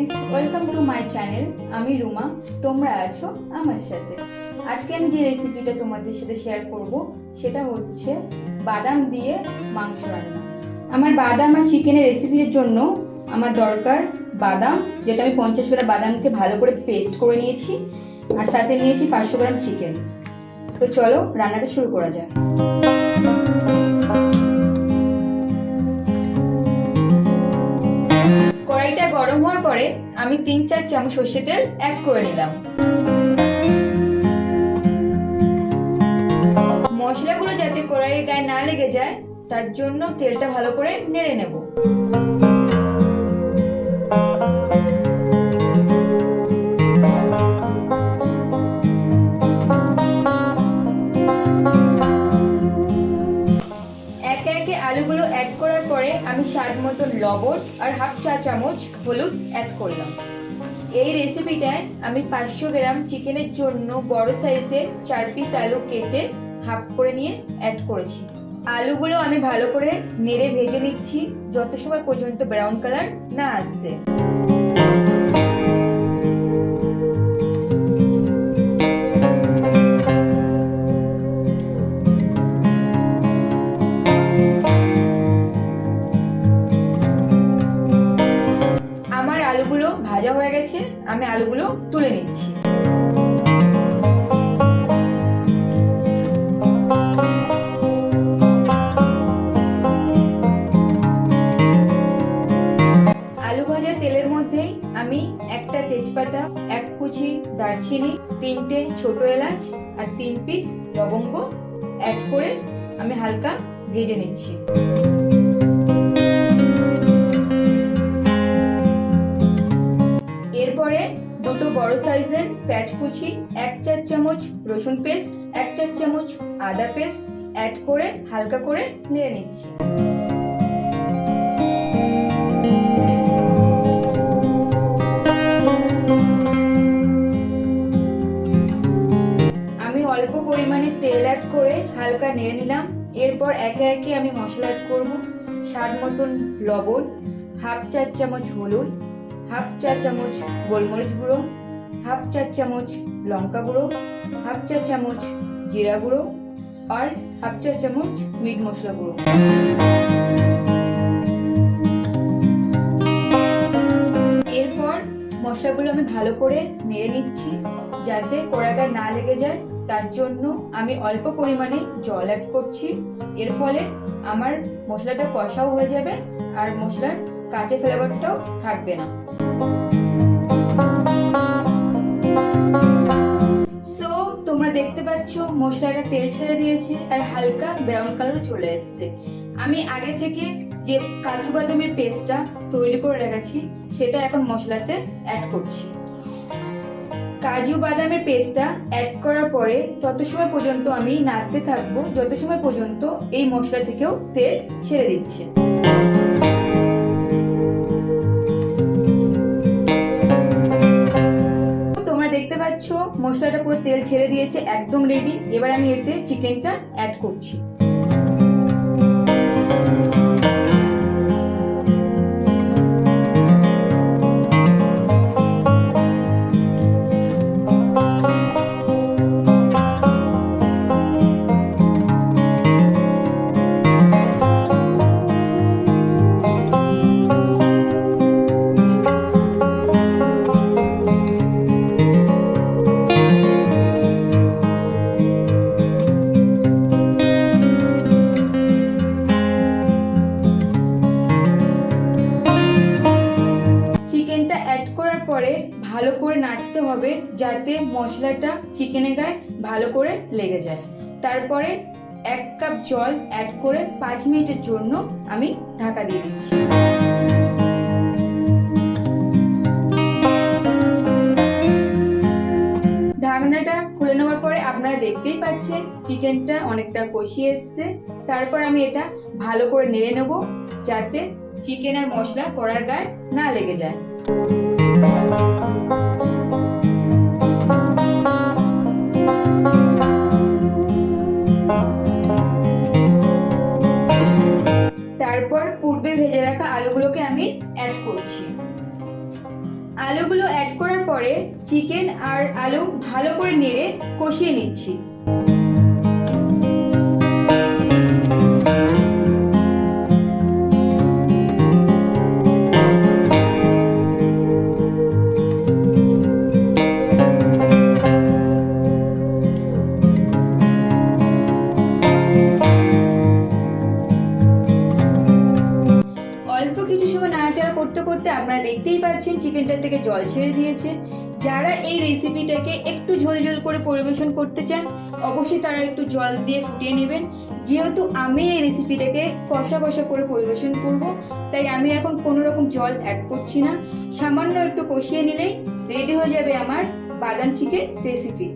Guys, welcome to my channel. আমি রুমা, তোমরা আছো আমার সাথে। আজকে আমি যে রেসিপিটা তোমাদের সাথে শেয়ার করব সেটা হচ্ছে বাদাম দিয়ে মাংস রান্না। আমার বাদাম আর চিকেনের রেসিপির জন্য আমার দরকার বাদাম, যেটা আমি 50 গ্রাম বাদামকে ভালো করে পেস্ট করে নিয়েছি, আর সাথে নিয়েছি 500 গ্রাম চিকেন। তো চলো রান্নাটা শুরু করা যাক। কড়াইটা গরম হওয়ার পরে আমি 3-4 চামচ সর্ষের তেল অ্যাড করে নিলাম। মশলাগুলো যাতে কড়াইয়ের গায়ে না লেগে যায় তার জন্য তেলটা ভালো করে নেড়ে নেব। একে একে আলুগুলো অ্যাড করার পরে আমি স্বাদ মতো লবণ আর হাফ চা চামচ হলুদ অ্যাড করলাম। এই রেসিপিটায় আমি 500 গ্রাম চিকেনের জন্য বড় সাইজের 4 পিস আলু কেটে হাফ করে নিয়ে অ্যাড করেছি। আলুগুলো আমি ভালো করে নেড়ে ভেজে নিচ্ছি যত সময় পর্যন্ত ব্রাউন কালার না আসছে। আমার আলুগুলো ভাজা হয়ে গেছে, আমি আলুগুলো তুলে নিচ্ছি। আলু ভাজা তেলের মধ্যেই আমি একটা তেজপাতা, 1 কুচি দারচিনি, 3টে ছোট এলাচ আর 3 পিস লবঙ্গ অ্যাড করে আমি হালকা ভেজে নিচ্ছি। এরপরে দুটো বড় সাইজের পেঁয়াজ কুচি, 1 চা চামচ রসুন পেস্ট, 1 চা চামচ আদা পেস্ট অ্যাড করে হালকা করে নেড়ে নিচ্ছি। আমি অল্প পরিমাণে তেল অ্যাড করে হালকা নেড়ে নিলাম। এরপর একে একে আমি মশলা অ্যাড করব। স্বাদ মতন লবণ, হাফ চা চামচ হলুদ, হাফ চা চামচ গোলমরিচ গুঁড়ো, হাফ চা চামচ লঙ্কা গুঁড়ো, হাফ চা চামচ জিরা গুঁড়ো আর হাফ চা চামচ মিট মশলা গুঁড়ো। এরপর মশলাগুলো আমি ভালো করে নেড়ে নিচ্ছি যাতে কড়াইটা না লেগে যায়। তার জন্য আমি অল্প পরিমাণে জল অ্যাড করছি। এর ফলে আমার মশলাটা কষাও হয়ে যাবে আর মশলার কাঁচা ফ্লেভারটাও থাকবে না। সো তোমরা দেখতে পাচ্ছ মশলাটা তেল ছেড়ে দিয়েছে আর হালকা ব্রাউন কালার চলে এসেছে। আমি আগে থেকে যে কাজু বাদামের পেস্টটা তৈরি করে রেখেছি সেটা এখন মশলাতে অ্যাড করছি। কাজু বাদামের পেস্টটা অ্যাড করার পরে তত সময় পর্যন্ত আমি নাড়তে থাকবো যত সময় পর্যন্ত এই মশলা থেকেও তেল ছেড়ে দিচ্ছে। তোমরা দেখতে পাচ্ছ মশলাটা পুরো তেল ছেড়ে দিয়েছে, একদম রেডি। এবার আমি এতে চিকেনটা অ্যাড করছি। পরে ভালো করে নাড়তে হবে যাতে মশলাটা চিকেনের গায়ে ভালো করে লেগে যায়। তারপরে 1 কাপ জল অ্যাড করে 5 মিনিটের জন্য আমি ঢাকা দিয়ে দিচ্ছি। ঢাকনাটা খুলে নেওয়ার পরে আপনারা দেখতেই পাচ্ছেন চিকেনটা অনেকটা কষিয়ে এসছে। তারপর আমি এটা ভালো করে নেড়ে নেব যাতে চিকেন আর মশলা কড়ার গায়ে না লেগে যায়। তারপর পূর্বে ভেজে রাখা আলুগুলোকে আমি অ্যাড করছি। আলুগুলো অ্যাড করার পরে চিকেন আর আলু ভালো করে নেড়ে কষিয়ে নিচ্ছি। অল্প কিছু সময় নাড়াচাড়া করতে করতে আপনারা দেখতেই পাচ্ছেন চিকেনটা থেকে জল ছেড়ে দিয়েছে। যারা এই রেসিপিটাকে একটু ঝোল ঝোল করে পরিবেশন করতে চান অবশ্যই তারা একটু জল দিয়ে ফুটিয়ে নেবেন। যেহেতু আমি এই রেসিপিটাকে কষা কষা করে পরিবেশন করব, তাই আমি এখন কোনো রকম জল অ্যাড করছি না। সামান্য একটু কষিয়ে নিলেই রেডি হয়ে যাবে আমার বাদাম চিকেন রেসিপি।